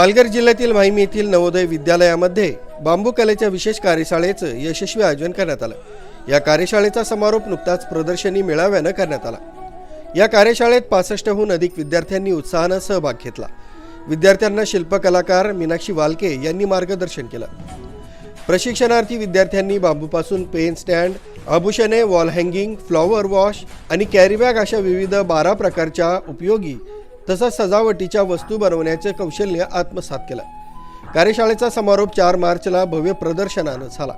पालघर जिल्ह्यातील माहीम येथील नवोदय विद्यालयामध्ये बांबू कलेच्या विशेष कार्यशाळेचं यशस्वी आयोजन करण्यात आलं। या कार्यशाळेचा समारोप नुकताच प्रदर्शनी मेळाव्यानं करण्यात आला। या कार्यशाळेत 65हून अधिक विद्यार्थ्यांनी उत्साहानं सहभाग घेतला। विद्यार्थ्यांना शिल्पकलाकार मीनाक्षी वालके यांनी मार्गदर्शन केलं। प्रशिक्षणार्थी विद्यार्थ्यांनी बांबूपासून पेन स्टँड, आभूषणे, वॉल हँगिंग, फ्लॉवर वॉश आणि कॅरी बॅग अशा विविध 12 प्रकारच्या उपयोगी तसंच सजावटीच्या वस्तू बनवण्याचे कौशल्य आत्मसात केलं। कार्यशाळेचा समारोप 4 मार्चला भव्य प्रदर्शनानं झाला।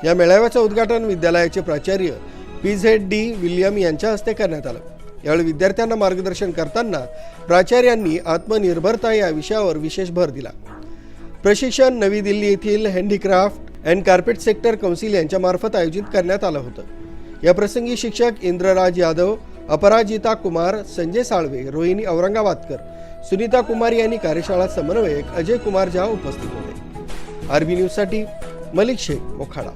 या मेळाव्याचं उद्घाटन विद्यालयाचे प्राचार्य PZ विल्यम यांच्या हस्ते करण्यात आलं। यावेळी विद्यार्थ्यांना मार्गदर्शन करताना प्राचार्यांनी आत्मनिर्भरता या विषयावर विशेष भर दिला। प्रशिक्षण नवी दिल्ली येथील handicraft and carpet sector council यांच्या मार्फत आयोजित करण्यात आलं होतं। या प्रसंगी शिक्षक इंद्रराज यादव, अपराजिता कुमार, संजय साळवे, रोहिणी औरंगाबादकर, सुनीता कुमारी यांनी कार्यशाळा समन्वयक अजय कुमार झा उपस्थित होते। RB न्यूज साठी मलिक शेख, मोखाडा।